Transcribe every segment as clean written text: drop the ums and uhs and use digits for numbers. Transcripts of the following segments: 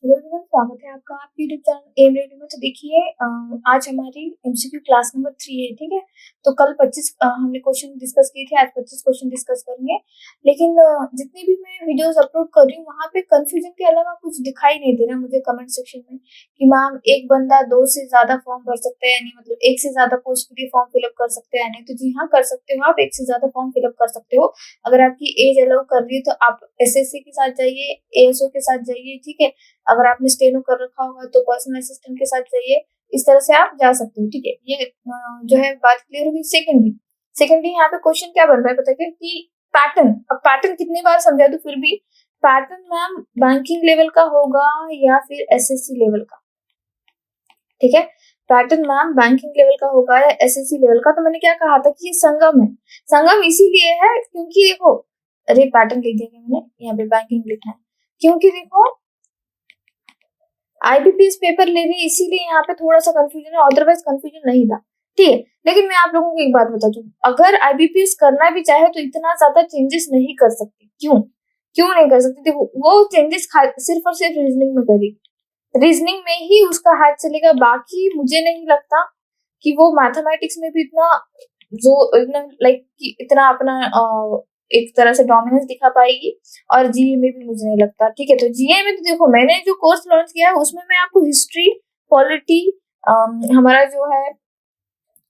Hello everyone, स्वागत है आपका आपके यूट्यूब चैनल एम रेडियो में। तो देखिए, आज हमारी एमसीक्यू क्लास नंबर 3 है। ठीक है, तो कल 25 हमने क्वेश्चन डिस्कस किए थे, आज 25 क्वेश्चन डिस्कस करेंगे। लेकिन जितनी भी मैं वीडियोस अपलोड कर रही हूँ वहाँ पे कंफ्यूजन के अलावा कुछ दिखाई नहीं दे रहा मुझे कमेंट सेक्शन में कि मैम एक बंदा 2 से ज्यादा फॉर्म भर सकता है, यानी मतलब एक से ज्यादा पोस्ट के लिए फॉर्म फिलअप कर सकते हैं। नहीं तो जी हाँ, कर सकते हो, आप एक से ज्यादा फॉर्म फिलअप कर सकते हो। अगर आपकी एज अलाउ कर रही है तो आप एसएससी के साथ जाइए, एएसओ के साथ जाइए। ठीक है, अगर आपने स्टेनो कर रखा होगा तो पर्सनल असिस्टेंट के साथ जाइए। इस तरह से आप जा सकते हो। ठीक है, ये जो है बात क्लियर होगी। सेकेंडली यहाँ पे क्वेश्चन क्या बन रहा है पता है कि पैटर्न। अब पैटर्न कितनी बार समझा तो फिर भी पैटर्न मैम बैंकिंग लेवल का होगा या फिर एसएससी लेवल का। ठीक है, पैटर्न मैम बैंकिंग लेवल का होगा या एसएससी लेवल का। तो मैंने क्या कहा था कि ये संगम है। संगम इसीलिए है क्योंकि देखो, अरे पैटर्न लिख दिया मैंने, यहाँ पे बैंकिंग लिखना है क्योंकि देखो आईबीपीएस पेपर ले रही है, इसीलिए यहाँ पे थोड़ा सा कंफ्यूजन है, अदरवाइज कंफ्यूजन नहीं था। ठीक है, लेकिन मैं आप लोगों को एक बात बता दूं, अगर आईबीपीएस करना भी चाहे तो इतना ज्यादा चेंजेस नहीं कर सकती। क्यों क्यों नहीं कर सकती? देखो, वो चेंजेस सिर्फ और सिर्फ रीजनिंग में करेगी, रीजनिंग में ही उसका हाथ चलेगा। बाकी मुझे नहीं लगता कि वो मैथमेटिक्स में भी इतना जो लाइक इतना अपना एक तरह से डोमिनेंस दिखा पाएगी। और जीए में भी मुझे नहीं लगता। ठीक है, तो जीए में तो देखो मैंने जो कोर्स लॉन्च किया है उसमें मैं आपको हिस्ट्री, पॉलिटी, हमारा जो है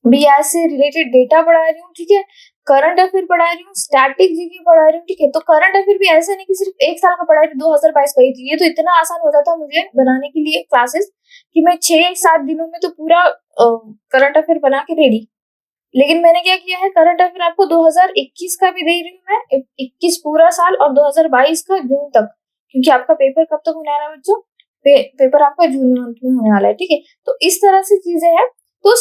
बीआर से रिलेटेड डेटा पढ़ा रही हूँ। ठीक है, करंट अफेयर पढ़ा रही हूँ, स्टैटिक जीके पढ़ा रही हूँ। ठीक है, तो करंट अफेयर भी ऐसा नहीं कि सिर्फ एक साल का पढ़ा रही हूँ, 2022 का ही थी। ये तो इतना आसान होता था मुझे बनाने के लिए क्लासेस कि मैं 6-7 दिनों में तो पूरा करंट अफेयर बना के रेडी। लेकिन मैंने क्या किया है, करंट अफेयर आपको 2021 का भी दे रही हूँ मैं, 21 पूरा साल और 2022 का जून तक, क्योंकि आपका पेपर कब तक होने वाला है बच्चों? पेपर आपका जून मंथ में होने वाला है। ठीक है, तो इस तरह से चीजें हैं। तो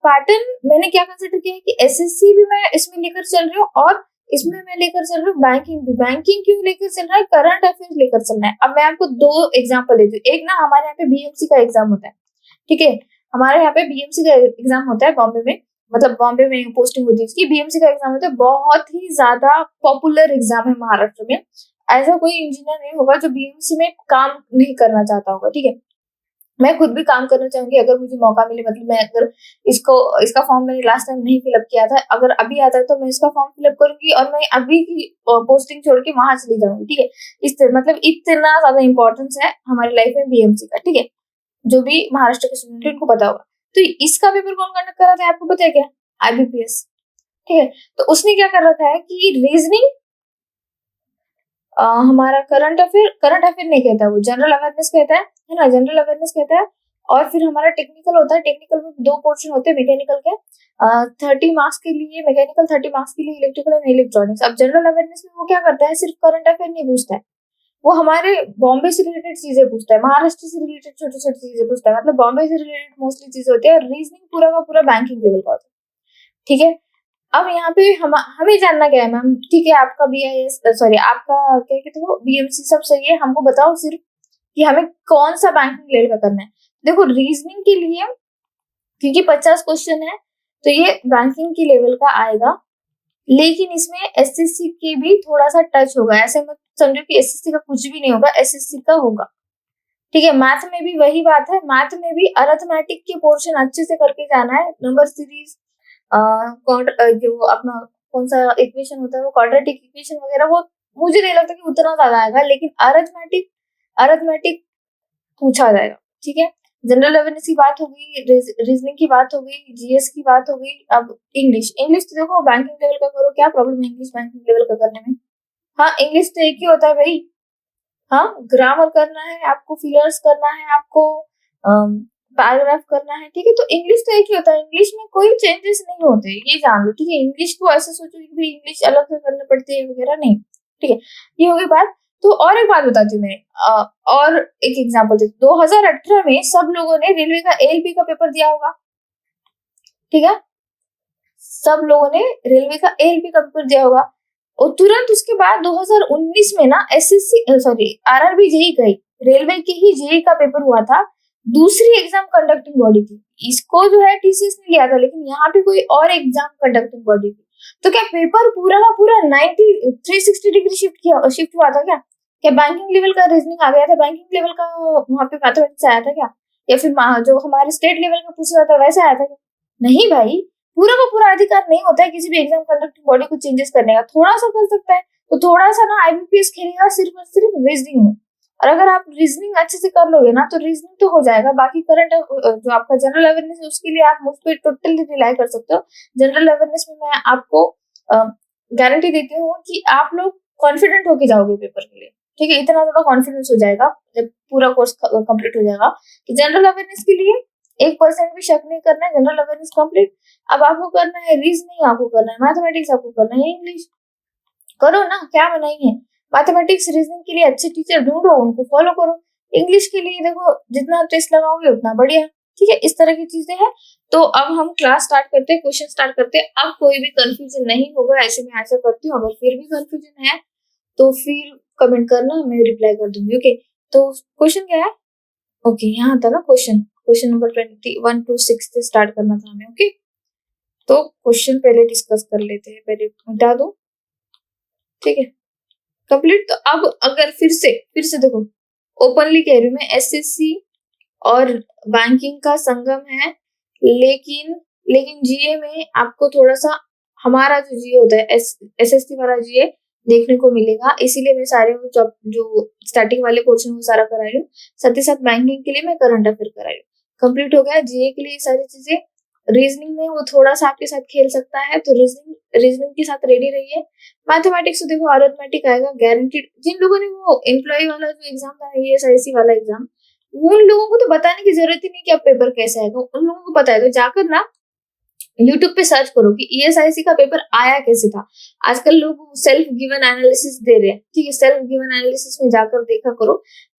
पैटर्न मैंने क्या कंसिडर किया है कि एसएससी भी मैं इसमें लेकर चल रही हूँ और इसमें मैं लेकर चल रही हूँ बैंकिंग भी। बैंकिंग क्यों लेकर चल रहा है? करंट अफेयर लेकर चलना है। अब मैं आपको 2 एग्जाम्पल देती हूँ। एक ना हमारे यहाँ पे बीएमसी का एग्जाम होता है। ठीक है, हमारे यहाँ पे बीएमसी का एग्जाम होता है बॉम्बे में, मतलब बॉम्बे में पोस्टिंग होती है उसकी। बीएमसी का एग्जाम होता है, बहुत ही ज्यादा पॉपुलर एग्जाम है महाराष्ट्र में। ऐसा कोई इंजीनियर नहीं होगा जो बीएमसी में काम नहीं करना चाहता होगा। ठीक है, मैं खुद भी काम करना चाहूंगी अगर मुझे मौका मिले। मतलब मैं अगर इसका फॉर्म मैंने लास्ट टाइम नहीं फिलअप किया था, अगर अभी आता है तो मैं इसका फॉर्म फिलअप करूंगी और मैं अभी की पोस्टिंग छोड़ के वहां चली जाऊंगी। ठीक है, मतलब इतना ज्यादा इंपॉर्टेंस है हमारी लाइफ में बीएमसी का। ठीक है, जो भी महाराष्ट्र के स्टूडेंट है उनको पता होगा। तो इसका पेपर कौन कंडक्ट कर रहा था आपको पता है क्या? आईबीपीएस। ठीक है, तो उसने क्या कर रखा है कि रीजनिंग, हमारा करंट अफेयर नहीं कहता, वो जनरल अवेयरनेस कहता है ना, जनरल अवेयरनेस कहता है। और फिर हमारा टेक्निकल होता है, टेक्निकल में 2 पोर्शन होते हैं मैकेनिकल के, 30 मार्क्स के लिए मैकेनिकल, 30 मार्क्स के लिए इलेक्ट्रिकल एंड इलेक्ट्रॉनिक्स। अब जनरल अवेयरनेस में वो क्या करता है, सिर्फ करंट अफेयर नहीं पूछता है, वो हमारे बॉम्बे से रिलेटेड चीजें पूछता है, महाराष्ट्र से रिलेटेड छोटी छोटी चीजें पूछता है। मतलब बॉम्बे से रिलेटेड मोस्टली चीजें होती है और रीजनिंग पूरा का पूरा बैंकिंग लेवल का होता है। ठीक है, अब यहाँ पे हमें जानना क्या है मैम? ठीक है, आपका बीआईएस, सॉरी आपका क्या कहते हो, बीएमसी सब सही है, हमको बताओ सिर्फ कि हमें कौन सा बैंकिंग लेवल का करना है। देखो रीजनिंग के लिए क्योंकि 50 क्वेश्चन है तो ये बैंकिंग की लेवल का आएगा, लेकिन इसमें एसएससी के भी थोड़ा सा टच होगा। ऐसे मत समझो कि एसएससी का कुछ भी नहीं होगा, एसएससी का होगा। ठीक है, मैथ में भी वही बात है, मैथ में भी अरिथमेटिक के पोर्शन अच्छे से करके जाना है। नंबर सीरीज, जो अपना कौन सा इक्वेशन होता है वो क्वाड्रेटिक इक्वेशन वगैरह, वो मुझे नहीं लगता कि उतना ज्यादा आएगा, लेकिन अरिथमेटिक अरिथमेटिक पूछा जाएगा। ठीक है, जनरल अवेयरनेस की बात हो गई, रीजनिंग की बात हो गई, जीएस की बात हो गई। अब इंग्लिश तो देखो बैंकिंग लेवल का करो, क्या प्रॉब्लम है इंग्लिश बैंकिंग लेवल का करने में? हाँ, इंग्लिश तो एक ही होता है भाई। हाँ, ग्रामर करना है आपको, फिलर्स करना है आपको, पैराग्राफ करना है। ठीक है, तो इंग्लिश तो एक ही होता है, इंग्लिश में कोई चेंजेस नहीं होते, ये जान लो। ठीक है, इंग्लिश को ऐसे सोचो कि भाई इंग्लिश अलग से करने पड़ती है वगैरह, नहीं। ठीक है, ये होगी बात। तो और एक बात बताती हूँ मैं, और एक एग्जांपल देती हूँ। 2018 में सब लोगों ने रेलवे का एएलपी का पेपर दिया होगा। ठीक है, सब लोगों ने रेलवे का एएलपी का पेपर दिया होगा और तुरंत उसके बाद 2019 में ना एसएससी, सॉरी आरआरबी जेई गई, रेलवे के ही जेई का पेपर हुआ था। दूसरी एग्जाम कंडक्टिंग बॉडी थी, इसको जो है टीसीएस ने लिया था, लेकिन यहाँ पे कोई और एग्जाम कंडक्टिंग बॉडी थी। तो क्या पेपर पूरा का पूरा 360 डिग्री शिफ्ट हुआ था क्या? क्या बैंकिंग लेवल का रीजनिंग आ गया था? बैंकिंग लेवल का वहाँ पे मैथमेटिक्स आया था क्या? या फिर जो हमारे स्टेट लेवल का पूछा जाता है वैसे आया था क्या? नहीं भाई, पूरा का पूरा अधिकार नहीं होता है किसी भी एग्जाम कंडक्टिंग बॉडी को चेंजेस करने का। थोड़ा सा कर सकता है, तो थोड़ा सा ना आईबीपीएस खेलेगा सिर्फ और सिर्फ रीजनिंग में। और अगर आप रीजनिंग अच्छे से कर लोगे ना तो रीजनिंग तो हो जाएगा। बाकी करंट जो आपका जनरल अवेयरनेस है उसके लिए आप मुझ पर टोटली रिलाई कर सकते हो। जनरल अवेयरनेस में मैं आपको गारंटी देती हूँ कि आप लोग कॉन्फिडेंट होके जाओगे पेपर के लिए। ठीक है, इतना ज्यादा कॉन्फिडेंस हो जाएगा जब पूरा कोर्स कंप्लीट हो जाएगा कि जनरल अवेयरनेस के लिए 1% भी शक नहीं करना है। General awareness complete. अब आपको करना है रीजनिंग, आपको करना है मैथमेटिक्स, आपको करना है इंग्लिश। करो ना, क्या मनाही है। मैथमेटिक्स रीजनिंग के लिए अच्छे टीचर ढूंढो, उनको फॉलो करो। इंग्लिश के लिए देखो जितना टेस्ट लगाओगे उतना बढ़िया है। ठीक है, इस तरह की चीजें हैं। तो अब हम क्लास स्टार्ट करते हैं, क्वेश्चन स्टार्ट करते हैं। अब कोई भी कंफ्यूजन नहीं होगा, ऐसे मैं आशा करती हूँ। अगर फिर भी कंफ्यूजन है तो फिर कमेंट करना, मैं रिप्लाई कर दूंगी। ओके, तो क्वेश्चन क्या है? ओके, यहाँ था ना क्वेश्चन। क्वेश्चन नंबर 21 to 6 से स्टार्ट करना था हमें। ओके, तो क्वेश्चन पहले डिस्कस कर लेते हैं। पहले मिटा दो, ठीक है, कंप्लीट। तो अब अगर फिर से देखो, ओपनली कह रही हूँ मैं, एसएससी और बैंकिंग का संगम है। लेकिन जीए में आपको थोड़ा सा हमारा जो जीए होता है एसएससी वाला जीए देखने को मिलेगा। इसीलिए मैं सारे जो स्टार्टिंग वाले पोर्शन वो सारा करा रही हूँ। साथ ही साथ बैंकिंग के लिए मैं करंट अफेयर करा रही हूँ। कंप्लीट हो गया जीए के लिए सारी चीजें। रीजनिंग में वो थोड़ा सा आपके साथ खेल सकता है, तो रीजनिंग के साथ रेडी रहिए। मैथमेटिक्स तो देखो अरिथमेटिक आएगा गारंटीड। जिन लोगों ने वो एम्प्लॉय वाला जो एग्जाम था, ईएसआईसी वाला एग्जाम, उन लोगों को तो बताने की जरूरत ही नहीं कि अब पेपर कैसा आएगा। उन लोगों को पता है, तो जाकर ना यूट्यूब पे सर्च करो कि ईएसआईसी का पेपर आया कैसे था। आजकल लोग सेल्फ गिवन एनालिसिस दे रहे हैं। ठीक है, सेल्फ गिवन एनालिसिस में जाकर देखा करो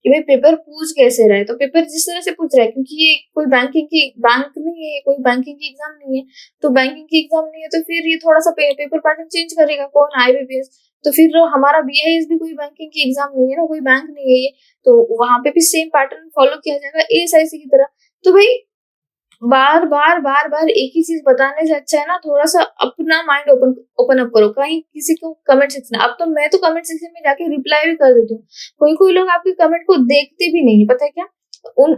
कि भाई पेपर पूछ कैसे रहा है। तो पेपर जिस तरह से पूछ रहा है, क्योंकि ये कोई बैंक नहीं है, कोई बैंकिंग की एग्जाम नहीं है, तो बैंकिंग की एग्जाम नहीं है तो फिर ये थोड़ा सा पेपर पैटर्न चेंज करेगा। कौन? आईबीपीएस। तो फिर हमारा बीआईएस भी कोई बैंकिंग की एग्जाम नहीं है ना, कोई बैंक नहीं है ये, तो वहां पे भी सेम पैटर्न फॉलो किया जाएगा एएसआईसी की तरह। तो भाई बार बार एक ही चीज बताने से अच्छा है ना थोड़ा सा अपना माइंड ओपन अप करो। कहीं किसी को कमेंट सेक्शन, अब तो मैं तो कमेंट सेक्शन में जाके रिप्लाई भी कर देती हूँ। कोई लोग आपके कमेंट को देखते भी नहीं है, पता है क्या? उन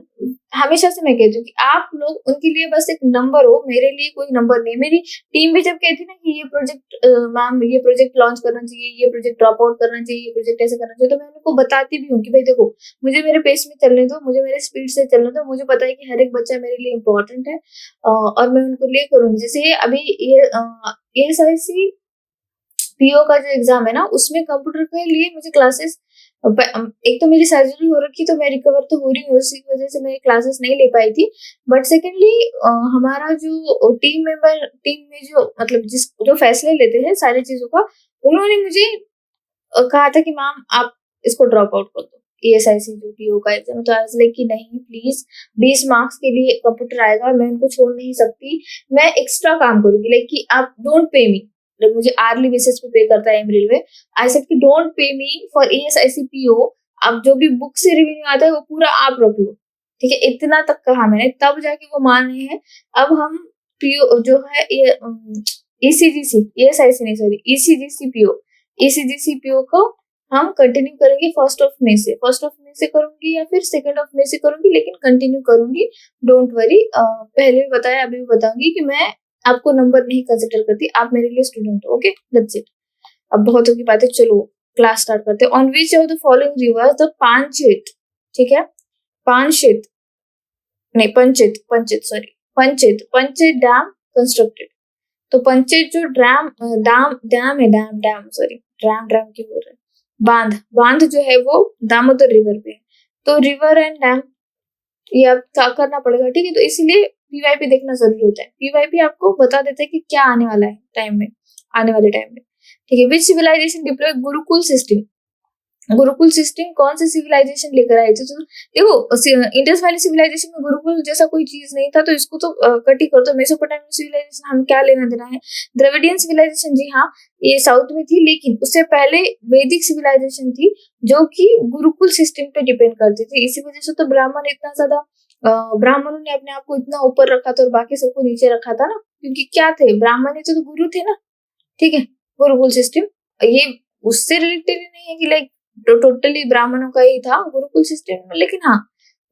हमेशा से मैं कहती हूँ कि आप लोग उनके लिए बस एक नंबर हो, मेरे लिए कोई नंबर नहीं। मेरी टीम भी जब कहती ना कि ये प्रोजेक्ट मैम, ये प्रोजेक्ट लॉन्च करना चाहिए, ये प्रोजेक्ट ड्रॉप आउट करना चाहिए, ये प्रोजेक्ट ऐसे करना चाहिए, तो मैं उनको बताती भी हूँ कि भाई देखो, मुझे मेरे पेस में चलने दो, मुझे मेरे स्पीड से चलने दो। मुझे पता है कि हर एक बच्चा मेरे लिए इम्पोर्टेंट है, और मैं उनको लिए करूंगी। जैसे अभी ये एसआईसी पीओ का जो एग्जाम है ना, उसमें कंप्यूटर के लिए मुझे क्लासेस, एक तो मेरी सर्जरी हो रखी तो मैं रिकवर तो हो रही हूँ, उसी वजह से मैं क्लासेस नहीं ले पाई थी। बट सेकेंडली हमारा जो टीम में जो मतलब जो फैसले लेते हैं सारी चीजों का, उन्होंने मुझे कहा था कि मैम आप इसको ड्रॉप आउट कर दो, ईएसआईसी जो पीओ का एग्जाम। तो आज लाइक कि नहीं प्लीज, 20 मार्क्स के लिए कंप्यूटर आएगा, मैं उनको छोड़ नहीं सकती, मैं एक्स्ट्रा काम करूंगी। लाइक कि आप डोंट पे मी, मुझे आर्ली बेसिस पे करता है रेलवे। आई सेड कि don't pay me for ESIC PO. अब जो भी बुक से रिव्यू आता है वो पूरा आप रख लो। ठीक है, इतना तक कहा मैंने, तब जाके वो मान रहे हैं। अब हम पीओ जो है ईसीजीसी, ईएसआईसी नहीं सॉरी, ईसीजीसी पीओ को हम कंटिन्यू करेंगे फर्स्ट ऑफ मे से करूंगी या फिर सेकेंड ऑफ मे से करूंगी, लेकिन कंटिन्यू करूंगी। डोंट वरी, पहले भी बताया अभी भी बताऊंगी कि मैं आपको नंबर नहीं कंसिडर करती, आप मेरे लिए स्टूडेंट हो। Okay, that's it. अब बहुत होगी बातें, चलो क्लास स्टार्ट करते हैं। On which of the following rivers the Panchet, ठीक है, पांचेत नहीं पंचेत डैम कंस्ट्रक्टेड। तो पंचेत जो डैम है, डैम सॉरी, ड्राम की बोल रहे, बांध जो है वो दामोदर रिवर पे है। तो रिवर एंड डैम ये अब करना पड़ेगा। ठीक है, तो इसीलिए पीवाईपी देखना जरूरी होता है। पीवाईपी आपको बता देता है कि क्या आने वाला है आने वाले टाइम में। ठीक है, विच सिविलाइजेशन डिप्लॉय गुरुकुल सिस्टम कौन से सिविलाइजेशन लेकर आए थे? तो देखो इंडस वैली सिविलाइजेशन में गुरुकुल जैसा कोई चीज नहीं था, तो इसको तो कट ही कर दो। मेसोपोटामियन सिविलाइजेशन हम क्या लेना देना है। द्रविडियन सिविलाइजेशन, जी हाँ, ये साउथ में थी, लेकिन उससे पहले वैदिक सिविलाइजेशन थी जो कि गुरुकुल सिस्टम पे डिपेंड करती थी। इसी वजह से तो ब्राह्मण इतना ज्यादा, ब्राह्मणों ने अपने आप को इतना ऊपर रखा था और बाकी सबको नीचे रखा था ना, क्योंकि क्या थे, ब्राह्मण ही तो गुरु थे ना। ठीक है, गुरुकुल सिस्टम ये उससे रिलेटेड नहीं है कि लाइक तो टोटली ब्राह्मणों का ही था गुरुकुल सिस्टम में, लेकिन हाँ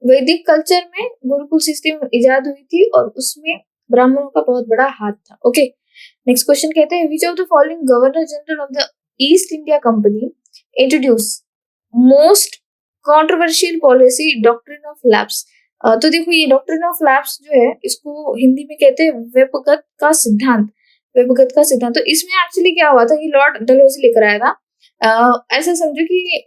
वैदिक कल्चर में गुरुकुल सिस्टम इजाद हुई थी और उसमें ब्राह्मणों का बहुत बड़ा हाथ था। ओके, नेक्स्ट क्वेश्चन कहते हैं विच of the following governor general of the east India company introduce most controversial policy doctrine of lapse. तो देखो ये डॉक्ट्रिन ऑफ लैप्स जो है इसको हिंदी में कहते हैं वेबगत का सिद्धांत। वेबगत का सिद्धांत, तो इसमें एक्चुअली क्या हुआ था कि लॉर्ड डलहौजी लेकर आया था। ऐसा समझो कि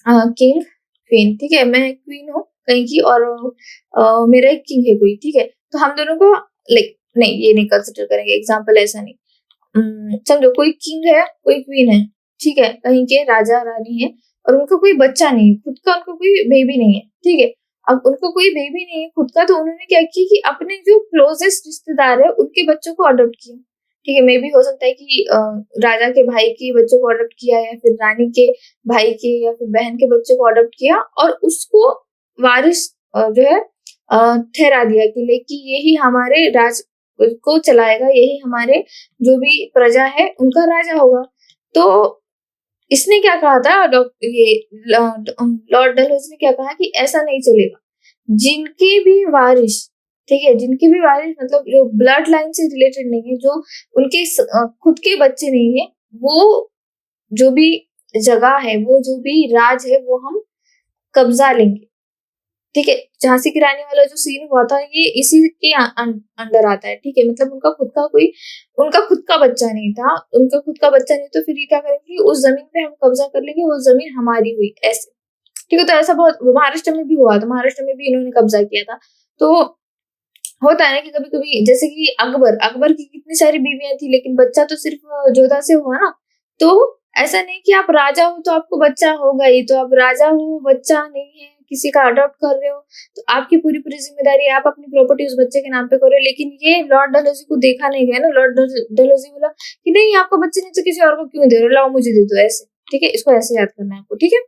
किंग क्वीन, ठीक है, मैं क्वीन हूँ कहीं की और मेरा एक किंग है कोई, ठीक है, तो हम दोनों को लाइक नहीं ये नहीं कंसिडर करेंगे, एग्जाम्पल ऐसा नहीं। समझो कोई किंग है कोई क्वीन है, ठीक है, कहीं के राजा रानी है और उनका कोई बच्चा नहीं है खुद का, उनका कोई बेबी नहीं है, ठीक है। अब उनको कोई बेबी नहीं है खुद का, तो उन्होंने क्या किया कि अपने जो क्लोजेस्ट रिश्तेदार है उनके बच्चों को अडॉप्ट किया, ठीक है। मे भी हो सकता है कि राजा के भाई के बच्चों को अडॉप्ट किया या फिर रानी के भाई के या फिर बहन के बच्चों को अडॉप्ट किया और उसको वारिस जो है ठहरा दिया कि लेकिन यही हमारे राज को चलाएगा, यही हमारे जो भी प्रजा है उनका राजा होगा। तो इसने क्या कहा था ये लॉर्ड डलहौजी ने क्या कहा कि ऐसा नहीं चलेगा, जिनके भी वारिस, ठीक है, जिनके भी वारिस मतलब जो ब्लड लाइन से रिलेटेड नहीं है, जो उनके खुद के बच्चे नहीं है, वो जो भी जगह है, वो जो भी राज है वो हम कब्जा लेंगे, ठीक है। झांसी की रानी वाला जो सीन हुआ था ये इसी के अंडर आता है, ठीक है। मतलब उनका खुद का बच्चा नहीं था, उनका खुद का बच्चा नहीं, तो फिर ये क्या करेंगे उस जमीन पे हम कब्जा कर लेंगे, वो जमीन हमारी हुई ऐसे, ठीक है। तो ऐसा बहुत महाराष्ट्र में भी हुआ था, महाराष्ट्र में भी इन्होंने कब्जा किया था। तो होता है ना कि कभी कभी जैसे कि अकबर की कितनी सारी बीवियां थी लेकिन बच्चा तो सिर्फ जोधा से हुआ ना। तो ऐसा नहीं कि आप राजा हो तो आपको बच्चा होगा ही, तो आप राजा हो बच्चा नहीं है किसी का अडॉप्ट कर रहे हो तो आपकी पूरी पूरी जिम्मेदारी, आप अपनी प्रॉपर्टी उस बच्चे के नाम पे करो। लेकिन ये लॉर्ड डलहौजी को देखा नहीं गया ना, लॉर्ड डलहौजी बोला कि नहीं आपका बच्चे नहीं तो किसी और को क्यों दे रहे हो, लाओ मुझे दे दो ऐसे, ठीक है। इसको ऐसे याद करना है आपको, ठीक है।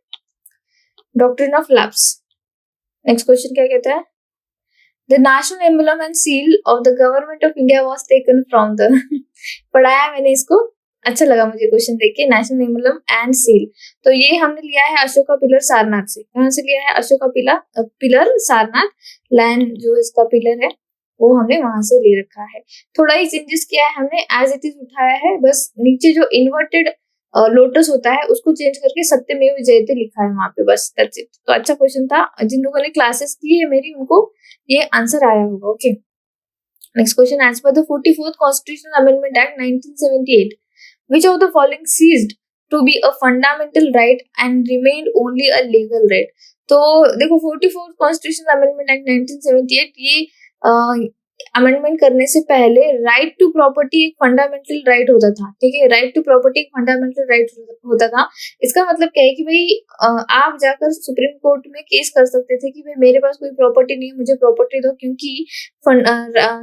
Doctrine of lapse. Next question क्या कहता है, The national emblem and seal of the government of India was taken from the पढ़ाया मैंने इसको, अच्छा लगा मुझे क्वेश्चन देख के। नेशनल एम्बलम एंड सील, तो ये हमने लिया है अशोका पिलर सारनाथ से। कहाँ से लिया है, अशोका पिलर सारनाथ, लैंड जो इसका पिलर है वो हमने वहां से ले रखा है। थोड़ा ही चेंजेस किया है हमने, एज इट इज उठाया है, बस नीचे जो इन्वर्टेड लोटस होता है उसको चेंज करके सत्यमेव जयते लिखा है वहां पे, बस दैट्स इट। तो अच्छा क्वेश्चन था, जिन लोगों ने क्लासेस की है मेरी उनको ये आंसर आया होगा। Okay, next question, as per the 44th constitutional amendment act 1978 which of the following ceased to be a fundamental right and remained only a legal right। तो देखो 44th कॉन्स्टिट्यूशनल अमेंडमेंट एक्ट 1978 ये amendment करने से पहले right to property एक fundamental right होता था, ठीक है। राइट टू प्रॉपर्टी एक फंडामेंटल राइट होता था। इसका मतलब क्या है कि भाई आप जाकर सुप्रीम कोर्ट में केस कर सकते थे कि भाई मेरे पास कोई प्रॉपर्टी नहीं है, मुझे प्रॉपर्टी दो, क्योंकि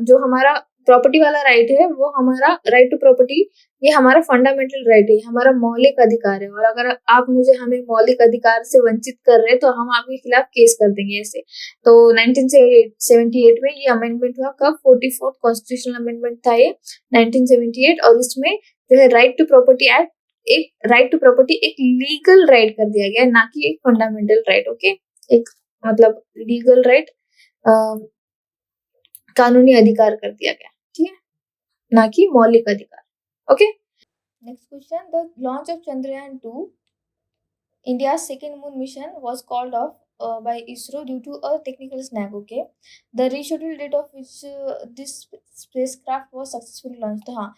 जो हमारा प्रॉपर्टी वाला राइट है वो हमारा राइट टू प्रॉपर्टी ये हमारा फंडामेंटल राइट है, हमारा मौलिक अधिकार है, और अगर आप मुझे हमें मौलिक अधिकार से वंचित कर रहे हैं तो हम आपके खिलाफ केस कर देंगे ऐसे। तो 1978 में ये अमेंडमेंट हुआ, कब, 44th कॉन्स्टिट्यूशनल अमेंडमेंट था ये 1978, और इसमें जो है राइट टू प्रॉपर्टी एक्ट एक राइट टू प्रॉपर्टी एक लीगल राइट कर दिया गया, ना कि एक फंडामेंटल राइट। ओके, एक मतलब लीगल राइट कानूनी अधिकार कर दिया गया, ठीक है, ना कि मौलिक अधिकार। Okay, next question, the launch of Chandrayaan 2 India's second moon mission was called off by ISRO due to a technical snag। Okay, the rescheduled date of which this spacecraft was successfully launched। तो हाँ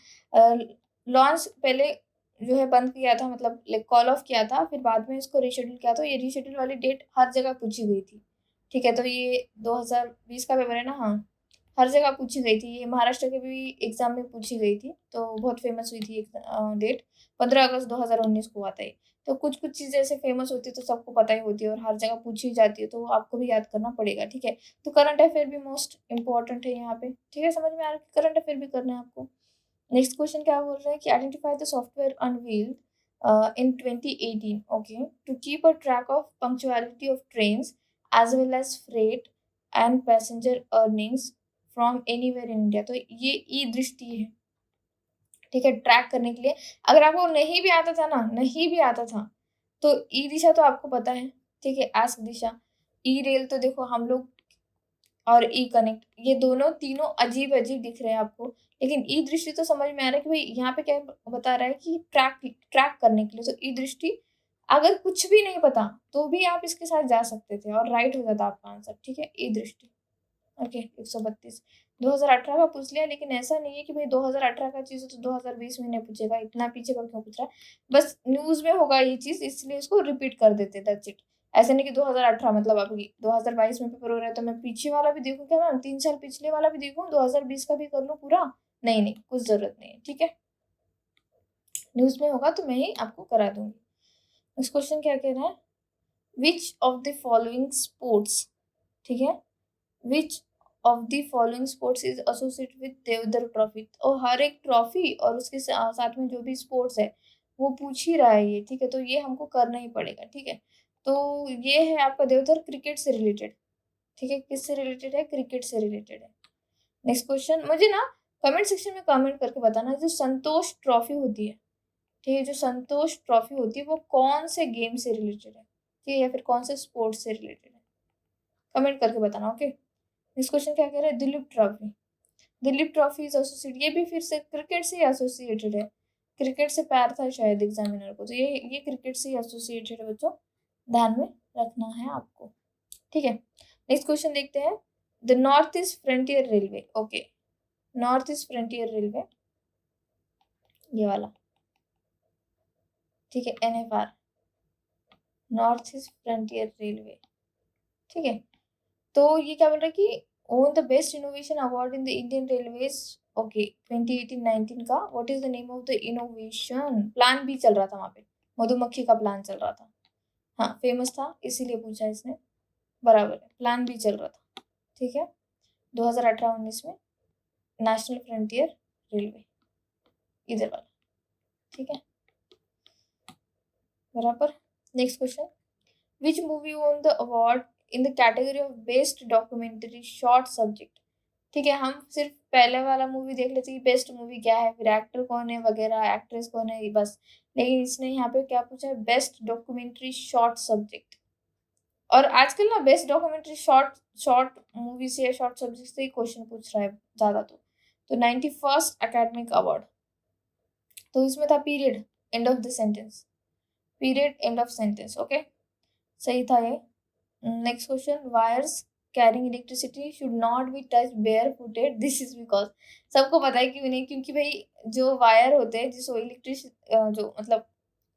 launch पहले जो है बंद किया था, मतलब like call of किया था, फिर बाद में इसको रीशेड्यूल किया। तो ये रीशेड्यूल वाली डेट हर जगह पूछी गई थी, ठीक है। तो ये 2020 का पेपर है ना, हाँ हर जगह पूछी गई थी, ये महाराष्ट्र के भी एग्जाम में पूछी गई थी, तो बहुत फेमस हुई थी डेट। 15 अगस्त 2019 को हुआ था ये। तो कुछ कुछ चीज़ें ऐसे फेमस होती है तो सबको पता ही होती है और हर जगह पूछी जाती है, तो आपको भी याद करना पड़ेगा, ठीक है। तो करंट अफेयर भी मोस्ट इंपॉर्टेंट है यहाँ पे, ठीक है, समझ में आ रहा है, करंट अफेयर भी करना है आपको। नेक्स्ट क्वेश्चन क्या बोल रहे हैं कि identify the software unveiled in 2018, okay, to keep a track of punctuality of trains as well as freight and passenger earnings from anywhere in India. तो ये ई दृष्टि है, ठीक है, ट्रैक करने के लिए। अगर आपको नहीं भी आता था ना, नहीं भी आता था तो ई दिशा तो आपको पता है, ठीक है। आस्क दिशा, ई रेल तो देखो हम लोग, और ई कनेक्ट, ये दोनों तीनों अजीब अजीब दिख रहे हैं आपको, लेकिन ई दृष्टि तो समझ में आ रहा है कि भाई यहाँ पे क्या बता रहा है कि ट्रैक ट्रैक करने के लिए। तो ई दृष्टि, अगर कुछ भी नहीं पता तो भी आप इसके साथ जा सकते थे और राइट हो जाता आपका आंसर, ठीक है। ई दृष्टि, ओके। 132 2018 का पूछ लिया, लेकिन ऐसा नहीं है कि भाई 2018 का चीज है तो 2020 में नहीं पूछेगा, इतना पीछे का क्यों पूछ रहा है। बस न्यूज में होगा ये चीज, इसलिए इसको रिपीट कर देते, दैट्स इट। ऐसा नहीं कि 2018 मतलब अभी 2022 में पेपर हो रहा है तो मैं पीछे वाला भी देखूं क्या मैम, 3 साल पिछले वाला भी देखूं, 2020 का भी कर लूं पूरा। नहीं नहीं, कुछ जरूरत नहीं है, ठीक है। न्यूज में होगा तो मैं ही आपको करा दूंगी। नेक्स्ट क्वेश्चन क्या कह रहा है, which of the following sports, ठीक है, which of the following sports is associated with Deodhar trophy. और हर एक ट्रॉफी और उसके साथ में जो भी स्पोर्ट्स है वो पूछ ही रहा है ये, ठीक है। तो ये हमको करना ही पड़ेगा, ठीक है। तो ये है आपका देवधर, क्रिकेट से रिलेटेड, ठीक है। किससे रिलेटेड है, क्रिकेट से रिलेटेड है। नेक्स्ट क्वेश्चन, मुझे ना कमेंट सेक्शन में कमेंट करके बताना, जो संतोष ट्रॉफी होती है, ठीक है, जो संतोष ट्रॉफी होती है वो कौन से गेम से रिलेटेड है, ठीक है, या फिर कौन से स्पोर्ट्स से रिलेटेड है, कमेंट करके बताना, ओके। नेक्स्ट क्वेश्चन क्या कह रहा है, Dilip trophy, Dilip trophy is associated, ये भी फिर से क्रिकेट से एसोसिएटेड है। क्रिकेट से प्यार था शायद एग्जामिनर को, तो ये क्रिकेट से एसोसिएटेड है बच्चों, ध्यान में रखना है आपको, ठीक है। नेक्स्ट क्वेश्चन देखते हैं, the north east frontier railway, okay, north east frontier railway, ये वाला, ठीक है, NFR, north east frontier railway, ठीक है। तो ये क्या बोल रहा है कि own the best innovation award in the Indian railways, okay, 2018-19 का। What is the name of the innovation, plan भी चल रहा था वहां पे, मधुमक्खी का प्लान चल रहा था, हाँ फेमस था इसीलिए पूछा इसने, बराबर है, प्लान भी चल रहा था, ठीक है। 2018-19 में नेशनल फ्रंटियर रेलवे, इधर वाला, ठीक है, बराबर। Next question, which movie won the award in the category of best documentary short subject, ठीक है। हम सिर्फ पहले वाला मूवी देख लेते कि बेस्ट मूवी क्या है, फिर एक्टर कौन है वगैरह, एक्ट्रेस कौन है, बस। लेकिन इसने यहाँ पे क्या पूछा है, बेस्ट डॉक्यूमेंट्री शॉर्ट सब्जेक्ट। और आजकल ना best documentary short short movie से या शॉर्ट सब्जेक्ट से ही क्वेश्चन पूछ रहा है ज्यादा। तो 91st एकेडमिक अवार्ड, तो इसमें था period end of the sentence, period end of sentence, okay, सही था ये। Next question, wires carrying electricity should not be touch bare footed, this is because, सबको पता है क्यों नहीं, क्योंकि भाई जो वायर होते हैं जिसको जो मतलब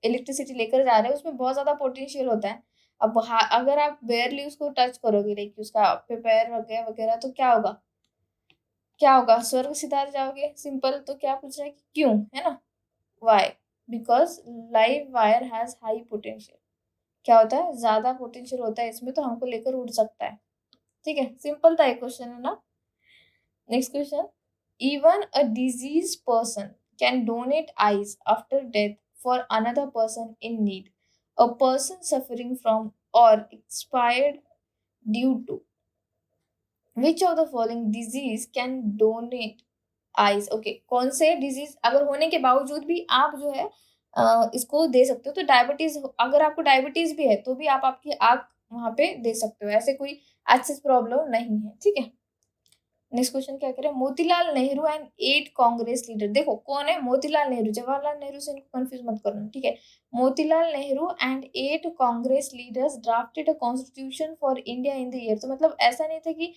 इलेक्ट्रिसिटी लेकर जा रहे हैं उसमें बहुत ज्यादा पोटेंशियल होता है। अब अगर आप बेयरली उसको टच करोगे, लाइक उसका आप पे पैर वगैरह वगैरह, तो क्या होगा, क्या होगा, स्वर्ग सिधार जाओगे, सिंपल। तो क्या पूछ रहा है कि क्यों, है ना, why, because live wire has high potential, क्या होता है, ज्यादा पोटेंशियल होता है इसमें, तो हमको लेकर उड़ सकता है, ठीक है। सिंपल था एक क्वेश्चन, है ना। Next question, even a disease person can donate eyes after death for another person in need, a person suffering from और expired due to, which of the following disease can donate eyes, okay, कौन से disease अगर होने के बावजूद भी आप जो है इसको दे सकते हो। तो डायबिटीज, अगर आपको डायबिटीज भी है तो भी आप आपकी आंख वहां पे दे सकते हो, ऐसे कोई एक्सेस प्रॉब्लम नहीं है, ठीक है। नेक्स्ट क्वेश्चन क्या करें, मोतीलाल नेहरू एंड 8 कांग्रेस लीडर, देखो कौन है, मोतीलाल नेहरू, जवाहरलाल नेहरू से इनको कंफ्यूज मत करना, ठीक है। Motilal Nehru and 8 Congress leaders drafted a constitution for India in the year, तो मतलब ऐसा नहीं था कि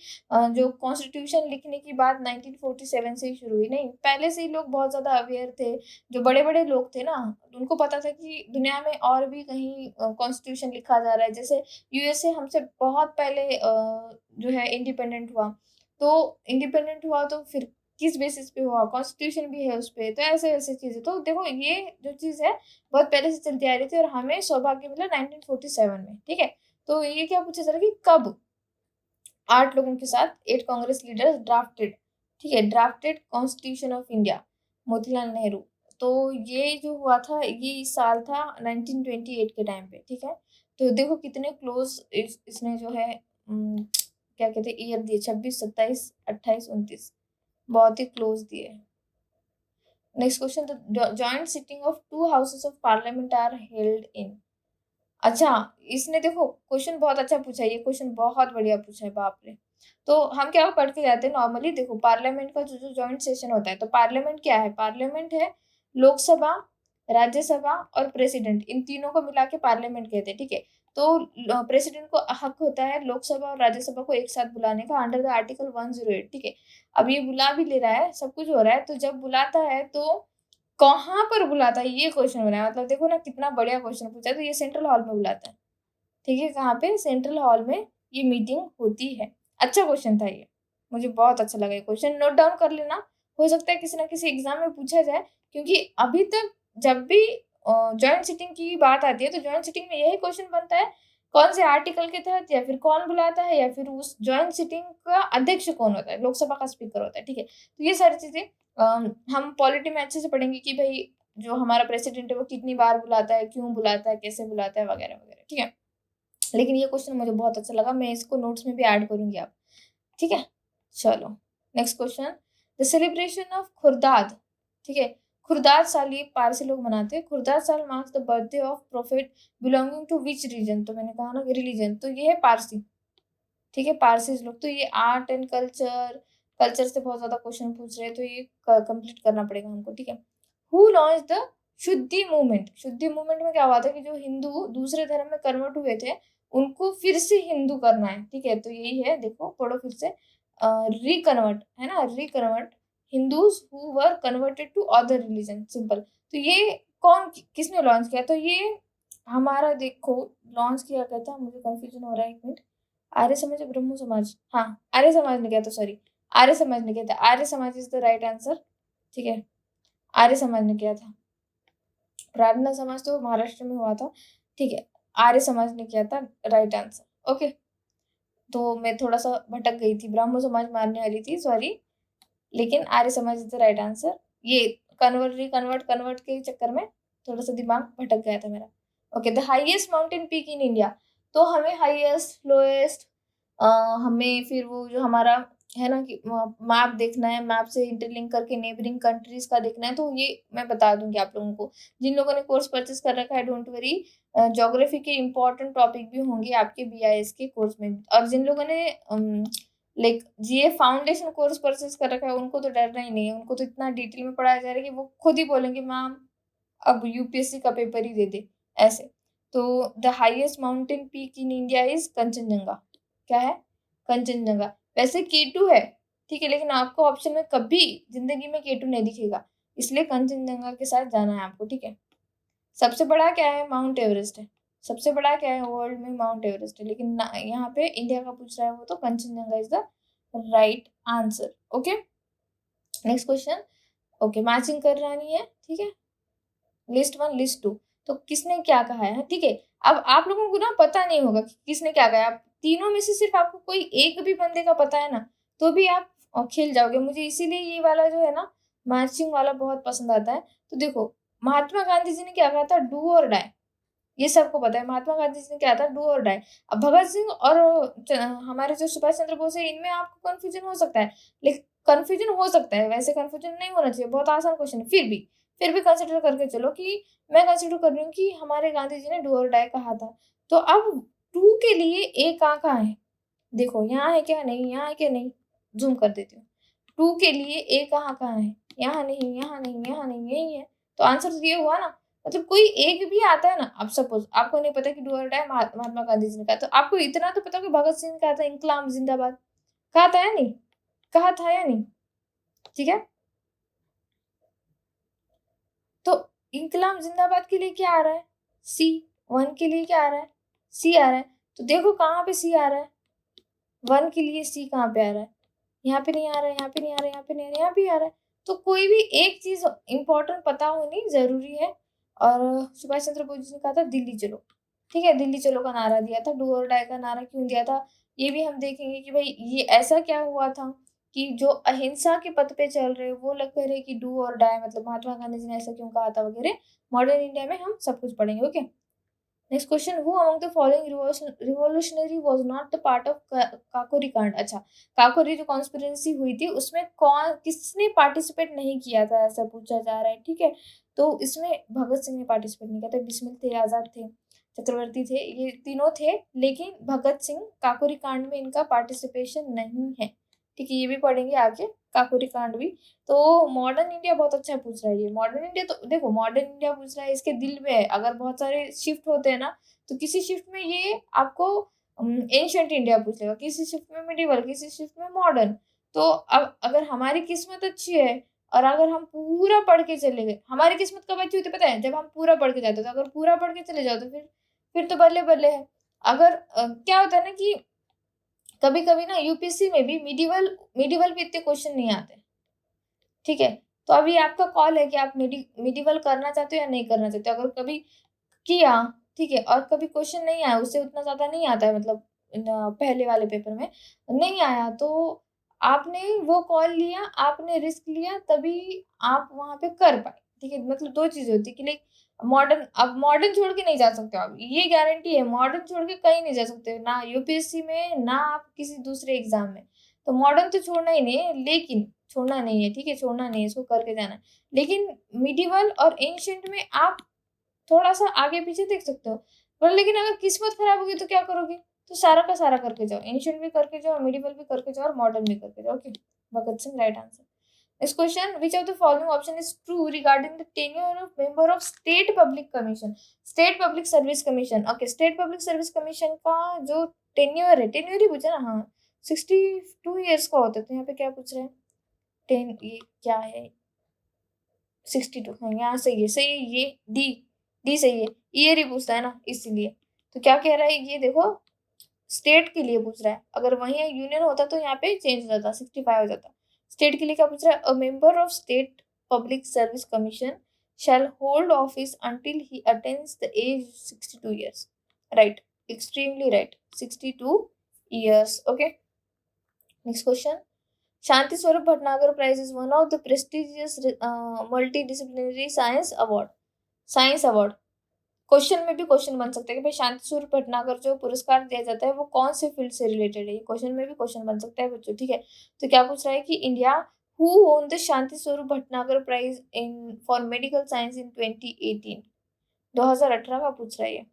जो कॉन्स्टिट्यूशन लिखने की बात 1947 से ही शुरू हुई, नहीं, पहले से ही लोग बहुत ज्यादा अवेयर थे। जो बड़े बड़े लोग थे ना, उनको पता था कि दुनिया में और भी कहीं कॉन्स्टिट्यूशन लिखा जा रहा है, जैसे यूएसए हमसे बहुत पहले जो है इंडिपेंडेंट हुआ, तो इंडिपेंडेंट हुआ तो फिर किस बेसिस पे हुआ, कॉन्स्टिट्यूशन भी है उस पे, तो ऐसे ऐसे चीजें, तो देखो ये जो चीज है बहुत पहले से चलती आ रही थी और हमें सौभाग्य मिला 1947 में, ठीक है। तो ये क्या पूछा जा रहा है कि कब 8 लोगों के साथ 8 कांग्रेस लीडर्स ड्राफ्टेड, ठीक है, drafted constitution of India, Motilal Nehru. तो ये जो हुआ था ये साल था 1928 के टाइम पे, ठीक है। तो देखो कितने क्लोज इसने जो है क्या कहते हैं ईयर दिए, 26, 27, 28, 29, बहुत ही क्लोज दिए। Next question, the joint sitting of 2 houses of parliament are held in, अच्छा, इसने देखो क्वेश्चन बहुत अच्छा पूछा है, ये क्वेश्चन बहुत बढ़िया पूछा है, बाप रे! तो हम क्या पढ़ के जाते हैं नॉर्मली, देखो पार्लियामेंट का जो जॉइंट सेशन होता है, तो पार्लियामेंट क्या है? पार्लियामेंट है लोकसभा, राज्यसभा और प्रेसिडेंट, इन तीनों को मिला के पार्लियामेंट कहते हैं, ठीक है? तो प्रेसिडेंट को हक होता है लोकसभा और राज्यसभा को एक साथ बुलाने का अंडर द आर्टिकल 108, ठीक है? अब ये बुला भी ले रहा है, सब कुछ हो रहा है, तो जब बुलाता है तो कहाँ पर बुलाता है, ये क्वेश्चन बना है। मतलब देखो ना कितना बढ़िया क्वेश्चन पूछा है, तो ये सेंट्रल हॉल में बुलाता है, ठीक है? कहाँ पे? सेंट्रल हॉल में ये मीटिंग होती है। अच्छा क्वेश्चन था ये, मुझे बहुत अच्छा लगा ये क्वेश्चन, नोट डाउन कर लेना, हो सकता है किसी ना किसी एग्जाम में पूछा जाए, क्योंकि अभी तक जब भी जॉइंट सिटिंग की बात आती है तो जॉइंट सिटिंग में यही क्वेश्चन बनता है, कौन से आर्टिकल के तहत, या फिर कौन बुलाता है, या फिर उस जॉइंट सिटिंग का अध्यक्ष कौन होता है, लोकसभा का स्पीकर होता है, ठीक है? तो ये सारी चीजें हम पॉलिटी में अच्छे से पढ़ेंगे कि भाई जो हमारा प्रेसिडेंट है वो कितनी बार बुलाता है, क्यों बुलाता है, कैसे बुलाता है, वगैरह वगैरह, ठीक है? लेकिन ये क्वेश्चन मुझे बहुत अच्छा लगा, मैं इसको नोट्स में भी ऐड करूंगी आप, ठीक है? चलो, next question, the celebration of Khordad, ठीक है? खुरदाद साल ये पारसी लोग मनाते हैं, Khordad Sal marks the birthday of prophet belonging to which region, तो मैंने कहा ना रिलीजन, तो ये है पारसी, ठीक है? पारसी लोग, तो ये आर्ट एंड कल्चर, कल्चर से बहुत ज्यादा क्वेश्चन पूछ रहे हैं, तो ये कंप्लीट करना पड़ेगा हमको, ठीक है? हु लॉन्च द शुद्धि मूवमेंट, शुद्धि मूवमेंट में क्या हुआ था कि जो हिंदू दूसरे धर्म में कन्वर्ट हुए थे उनको फिर से हिंदू करना है, ठीक है? तो यही है, देखो पढ़ो फिर से, रिकन्वर्ट है ना, reconvert Hindus who were converted to other religion, simple. तो ये कौन किसने लॉन्च किया? तो ये हमारा देखो लॉन्च किया गया था, मुझे कंफ्यूजन हो रहा है, एक मिनट, आर्य समाज या ब्रह्मो समाज, हाँ आर्य समाज ने किया था, सॉरी, आर्य समाज ने किया था, Arya Samaj is the right answer, ठीक है? आर्य समाज ने किया था, प्रार्थना समाज तो महाराष्ट्र में हुआ था, ठीक है? आर्य समाज ने किया था, राइट आंसर, ओके। तो मैं थोड़ा सा भटक गई थी, ब्राह्मण समाज मानने वाली थी, सॉरी, लेकिन Arya Samaj is the right answer. ये कन्वर्ट रिकन्वर्ट कन्वर्ट के चक्कर में थोड़ा सा दिमाग भटक गया था मेरा। Okay, the highest mountain peak in India, तो हमें हाईएस्ट लोएस्ट, हमें फिर वो जो हमारा है ना कि मैप देखना है, मैप से इंटरलिंक करके नेबरिंग कंट्रीज का देखना है, तो ये मैं बता दूंगी आप लोगों को। जिन लोगों ने कोर्स परचेस कर रखा है डोंट वरी, ज्योग्राफी के इंपॉर्टेंट टॉपिक भी होंगे आपके बीआईएस के कोर्स में, और जिन लोगों ने लाइक जीए फाउंडेशन कोर्स परचेस कर रखा है उनको तो डरना ही नहीं है, उनको तो इतना डिटेल में पढ़ाया जा रहा है कि वो खुद ही बोलेंगे मैम अब यूपीएससी का पेपर ही दे दे, ऐसे। तो the highest mountain peak in India is Kanchenjunga, क्या है? कंचनजंगा। वैसे केटू है, ठीक है, लेकिन आपको ऑप्शन में कभी जिंदगी में केटू नहीं दिखेगा, इसलिए कंचनजंगा के साथ जाना है आपको, ठीक है? सबसे बड़ा क्या है? माउंट एवरेस्ट है। सबसे बड़ा क्या है वर्ल्ड में? माउंट एवरेस्ट है, लेकिन यहाँ पे इंडिया का पूछ रहा है वो, तो Kanchenjunga is the right answer, okay. Next question, okay, matching कर रही है, ठीक है? लिस्ट वन लिस्ट टू, तो किसने क्या कहा है, ठीक है? अब आप लोगों को ना पता नहीं होगा कि किसने क्या कहा है, आप तीनों में से सिर्फ आपको कोई एक भी बंदे का पता है ना, तो भी आप खेल जाओगे। मुझे इसीलिए ये वाला जो है ना मैचिंग वाला बहुत पसंद आता है। तो देखो, महात्मा गांधी जी ने क्या कहा था? डू और डाई, ये सबको पता है, महात्मा गांधी जी ने क्या था? डू और डाई। अब भगत सिंह और हमारे जो सुभाष चंद्र बोस है, इनमें आपको कंफ्यूजन हो सकता है, लेकिन कंफ्यूजन हो सकता है, वैसे कंफ्यूजन नहीं होना चाहिए, बहुत आसान क्वेश्चन है, फिर भी कंसिडर करके चलो कि मैं कंसिडर कर रही हूँ कि हमारे गांधी जी ने डू और डाई कहा था। तो अब टू के लिए ए कहाँ है? देखो यहाँ है क्या? नहीं, यहाँ है क्या? नहीं, जूम कर देती हूँ। टू के लिए ए कहाँ है? यहाँ नहीं, यहाँ नहीं, यहाँ नहीं, यही है। तो आंसर तो ये हुआ ना, मतलब कोई एक भी आता है ना। अब सपोज आपको नहीं पता कि डू और डाई महात्मा गांधी जी ने कहा, तो आपको इतना तो पता कि भगत सिंह ने कहा था इंकलाब जिंदाबाद, कहा था या नहीं? कहा था या नहीं? ठीक है, तो इंकलाब जिंदाबाद के लिए क्या आ रहा है? सी। वन के लिए क्या आ रहा है? सी आ रहा है। तो देखो कहाँ पे सी आ रहा है, वन के लिए सी कहाँ पे आ रहा है? यहाँ पे नहीं आ रहा है, यहाँ पे नहीं आ रहा है, यहाँ पे नहीं आ रहा है, यहाँ पे आ रहा है। तो कोई भी एक चीज इंपॉर्टेंट पता होनी जरूरी है। और सुभाष चंद्र बोस जी ने कहा था दिल्ली चलो, ठीक है? दिल्ली चलो का नारा दिया था, डू और डाई का नारा क्यों दिया था, ये भी हम देखेंगे कि भाई ये ऐसा क्या हुआ था कि जो अहिंसा के पथ पे चल रहे वो लोग कह रहे कि डू और डाई, मतलब महात्मा गांधी जी ने ऐसा क्यों कहा था वगैरह। मॉडर्न इंडिया में हम सब कुछ पढ़ेंगे, okay. Next question, who among the following revolutionary was not the part of Kakori कांड। अच्छा, काकोरी जो कॉन्स्पिरेसी हुई थी उसमें कौन किसने पार्टिसिपेट नहीं किया था, ऐसा पूछा जा रहा है, ठीक है? तो इसमें भगत सिंह ने पार्टिसिपेट नहीं किया था, बिस्मिल थे, आजाद थे, चक्रवर्ती थे, ये तीनों थे, लेकिन भगत सिंह काकोरी कांड में इनका पार्टिसिपेशन नहीं है। ठीक है, ये भी पढ़ेंगे आगे, काकोरी कांड भी। तो मॉडर्न इंडिया बहुत अच्छा पूछ रहा है ये। मॉडर्न इंडिया तो देखो, मॉडर्न इंडिया पूछ रहा है, इसके दिल में है। अगर बहुत सारे शिफ्ट होते हैं ना, तो किसी शिफ्ट में ये आपको एंशियंट इंडिया पूछ लेगा, किसी शिफ्ट में मिडिवल, किसी शिफ्ट में मॉडर्न। तो अब अगर हमारी किस्मत अच्छी है और अगर हम पूरा पढ़ के चले गए, हमारी किस्मत कब अच्छी होती है पता है? जब हम पूरा पढ़ के जाते हैं। तो अगर पूरा पढ़ के चले जाओ तो फिर तो बल्ले बल्ले है। अगर क्या होता है ना कि कभी कभी ना यूपीएससी में भी मिडिवल मिडिवल भी इतने क्वेश्चन नहीं आते। ठीक है, तो अभी आपका कॉल है कि आप मिडिवल करना चाहते हो या नहीं करना चाहते हो। अगर कभी किया, ठीक है, और कभी क्वेश्चन नहीं आया, उससे उतना ज्यादा नहीं आता है, मतलब पहले वाले पेपर में नहीं आया, तो आपने वो कॉल लिया, आपने रिस्क लिया, तभी आप वहां पे कर पाए। ठीक है, मतलब दो चीजें होती है कि लाइक मॉडर्न, अब मॉडर्न छोड़ के नहीं जा सकते हो आप, ये गारंटी है। मॉडर्न छोड़ के कहीं नहीं जा सकते, ना यूपीएससी में, ना आप किसी दूसरे एग्जाम में। तो मॉडर्न तो छोड़ना ही नहीं है, लेकिन छोड़ना नहीं है, ठीक है, छोड़ना नहीं है, इसको करके जाना है। लेकिन मिडिवल और एंशियंट में आप थोड़ा-सा आगे-पीछे देख सकते हो। पर लेकिन अगर किस्मत खराब होगी तो क्या करोगे? तो सारा का सारा करके जाओ, एंशिएंट भी करके जाओ, मिडिवल भी करके जाओ और मॉडर्न भी करके जाओ। Okay, Bhagat Singh right answer. Next question, which of the following option is true regarding the tenure of member of state public commission? State public service commission, okay, state public service commission का जो tenure है, tenure ही पूछा ना, हाँ, 62 years का होता है। तो यहाँ पे क्या पूछ रहे हैं? ये क्या है? 62, हाँ, यहाँ सही है, सही है, ये डी, डी सही है, ईयर ही पूछता है ना, इसीलिए। तो क्या कह रहा है ये देखो, स्टेट के लिए पूछ रहा है। अगर वहीं यूनियन होता तो यहाँ पे चेंज हो जाता, 65 हो जाता। स्टेट के लिए क्या पूछ रहा है? A member of state public service commission shall hold office until he attains the age 62 years. Right, extremely right, 62 years. Okay, next question, Shanti Swarup Bhatnagar Prize is one of the prestigious multidisciplinary science award. Science award, question में भी question बन सकता है कि भाई शांति स्वरूप भटनागर जो पुरस्कार दिया जाता है वो कौन से फील्ड से रिलेटेड है। ये क्वेश्चन में भी क्वेश्चन बन सकता है बच्चों। ठीक है, तो क्या पूछ रहा है कि India who won the Shanti Swarup Bhatnagar prize in for medical science in 2018? 2018 का पूछ रहा है ये।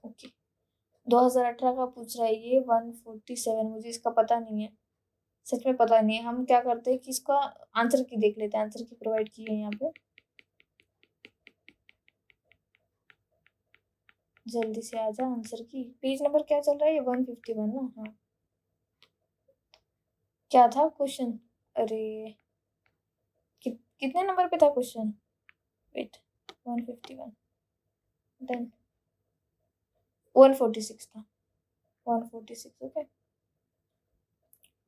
ओके, 2018 का पूछ रहा है ये, 147। मुझे इसका पता नहीं है, सच में पता नहीं है। हम क्या करते हैं कि इसका आंसर की देख लेते हैं, आंसर की प्रोवाइड की है यहाँ पे, जल्दी से आ जा आंसर की। पेज नंबर क्या चल रहा है? 151 ना, हाँ। क्या था क्वेश्चन? अरे कितने नंबर पे था क्वेश्चन? वेट, 151 डन, 146 था, 146। ओके,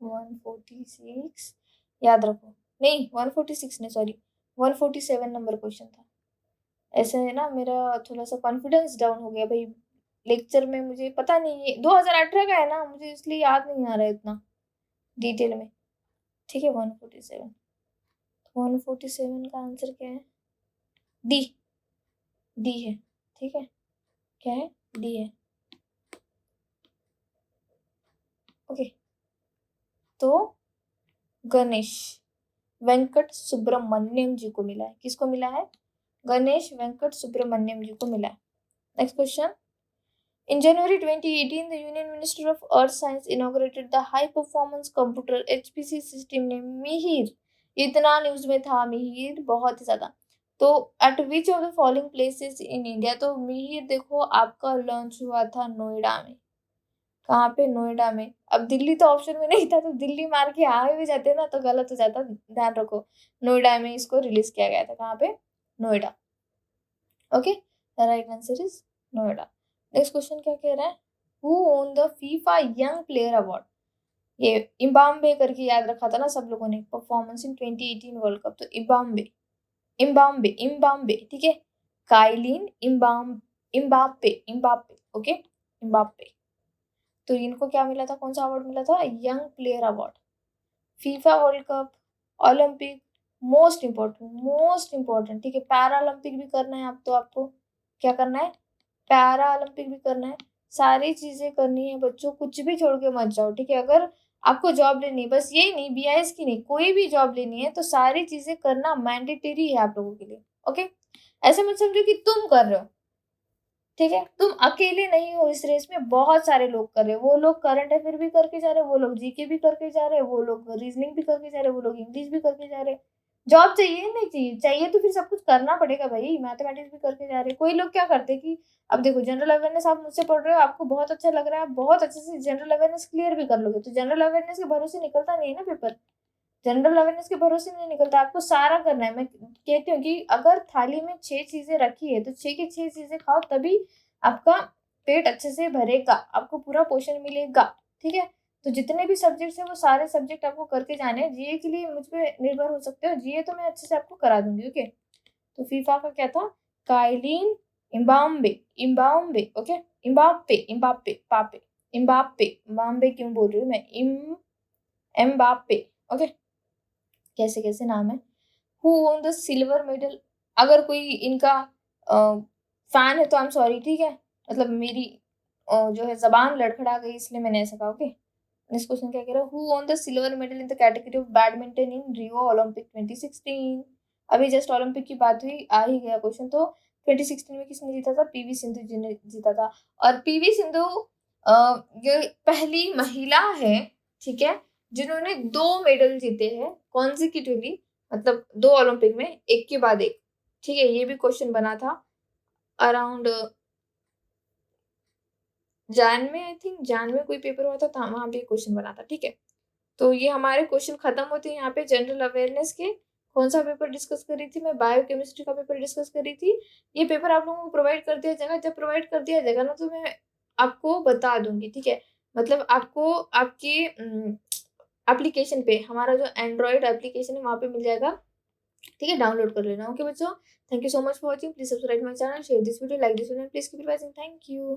146 याद रखो, नहीं 146 नहीं, सॉरी, 147 नंबर क्वेश्चन था। ऐसे है ना, मेरा थोड़ा सा कॉन्फिडेंस डाउन हो गया भाई, लेक्चर में मुझे पता नहीं है, 2018 का है ना, मुझे इसलिए याद नहीं आ रहा है इतना डिटेल में। ठीक है, 147, 147 का आंसर क्या है? डी, डी है। ठीक है, क्या है? डी है। ओके, तो गणेश वेंकट सुब्रमण्यम जी को मिला है। किसको मिला है? गणेश वेंकट सुब्रमण्यम जी को मिला है। Next question, in January 2018, the Union Minister of Earth Science inaugurated the high performance computer HPC system named Mihir. इतना न्यूज में था मिहिर, बहुत ही ज्यादा। तो eight which of the following places in India? तो मिहिर देखो आपका लॉन्च हुआ था नोएडा में। कहाँ पे? नोएडा में। अब दिल्ली तो ऑप्शन में नहीं था, तो दिल्ली मार के आ भी जाते ना तो गलत हो जाता, ध्यान रखो। नोएडा में इसको रिलीज किया गया था। कहाँ पे? Noida. Okay, the right answer is Noida. Next question क्या कह रहा है? Who won the FIFA young player award? ये इम्बाम्बे करके याद रखा था ना सब लोगों ने, परफॉर्मेंस इन 2018 वर्ल्ड कप। तो इम्बाम्बे, इम्बाम्बे, इम्बाम्बे, ठीक है, काइलिन इम्बाप्पे, इम्बाप्पे, ओके, इम्बाप्पे। तो इनको क्या मिला था? कौन सा अवार्ड मिला था? Young player award. FIFA world cup, Olympic, most important, most important, ठीक है, पैरालंपिक भी करना है। आप तो आपको क्या करना है? पैरा ओलंपिक भी करना है। सारी चीजें करनी है बच्चों, कुछ भी छोड़ के मत जाओ। ठीक है, अगर आपको जॉब लेनी है, बस यही नहीं, बीआईएस की नहीं, कोई भी जॉब लेनी है तो सारी चीजें करना मैंडेटरी है आप लोगों के लिए। ओके, ऐसे मत समझो कि तुम कर रहे हो, ठीक है, तुम अकेले नहीं हो इस रेस में, बहुत सारे लोग कर रहे हैं। वो लोग करंट अफेयर भी करके जा रहे हैं, वो लोग जीके भी करके जा रहे हैं, वो लोग रीजनिंग भी करके जा रहे हैं, वो लोग इंग्लिश भी करके जा रहे हैं। जॉब चाहिए नहीं चाहिए, चाहिए तो फिर सब कुछ करना पड़ेगा भाई। मैथमेटिक्स भी करके जा रहे हैं। कोई लोग क्या करते हैं कि अब देखो, जनरल अवेयरनेस आप मुझसे पढ़ रहे हो, आपको बहुत अच्छा लग रहा है, आप बहुत अच्छे से जनरल अवेयरनेस क्लियर भी कर लोगे, तो जनरल अवेयरनेस के भरोसे निकलता नहीं है ना पेपर। जनरल अवेयरनेस के भरोसे नहीं निकलता, आपको सारा करना है। मैं कहती हूँ कि अगर थाली में 6 चीजें रखी है तो 6 की 6 चीजें खाओ, तभी आपका पेट अच्छे से भरेगा, आपको पूरा पोषण मिलेगा। ठीक है, तो जितने भी सब्जेक्ट्स हैं वो सारे सब्जेक्ट आपको करके जाने हैं। जीए के लिए मुझ पे निर्भर हो सकते हो, जीए तो मैं अच्छे से आपको करा दूंगी। ओके, तो फीफा का क्या था? काइलिन इम्बाम्बे, इम्बाम्बे, ओके, इम्बाप्पे, इम्बाप्पे, पापे, इम्बाप्पे, इम्बाम्बे क्यों बोल रही हूँ मैं, एम्बाप्पे। ओके, कैसे कैसे नाम है। Who won the silver medal? अगर कोई इनका फैन है तो आई एम सॉरी, ठीक है, मतलब मेरी जो है जबान लड़खड़ा गई, इसलिए मैंने ऐसा कहा। ओके, नेक्स्ट क्वेश्चन क्या कह रहा है? Who won the silver medal in the category of badminton in Rio Olympic 2016? अभी जस्ट ओलंपिक की बात हुई, आ ही गया क्वेश्चन। तो 2016 में किसने जीता था? पीवी सिंधु जी ने जीता था। और पीवी सिंधु ये पहली महिला है, ठीक है, जिन्होंने 2 मेडल जीते हैं कॉन्जिक्यूटिवली, मतलब 2 ओलंपिक में, एक के बाद एक। ठीक है, ये भी क्वेश्चन बना था अराउंड जान में, आई थिंक जान में कोई पेपर हुआ था वहां भी क्वेश्चन बना था। ठीक है, तो ये हमारे क्वेश्चन खत्म होते हैं यहाँ पे जनरल अवेयरनेस के। कौन सा पेपर डिस्कस कर रही थी मैं? बायोकेमिस्ट्री का पेपर डिस्कस कर रही थी। ये पेपर आप लोगों को प्रोवाइड कर दिया जाएगा। जब प्रोवाइड कर दिया जाएगा ना, तो मैं आपको बता दूंगी। ठीक है, मतलब आपको आपके एप्लीकेशन पे, हमारा जो एंड्रॉइड एप्लीकेशन है वहाँ पे मिल जाएगा। ठीक है, डाउनलोड कर लेना। ओके बच्चों, thank you so much for watching. Please subscribe my channel, share this video, like this video, please keep it watching. Thank you.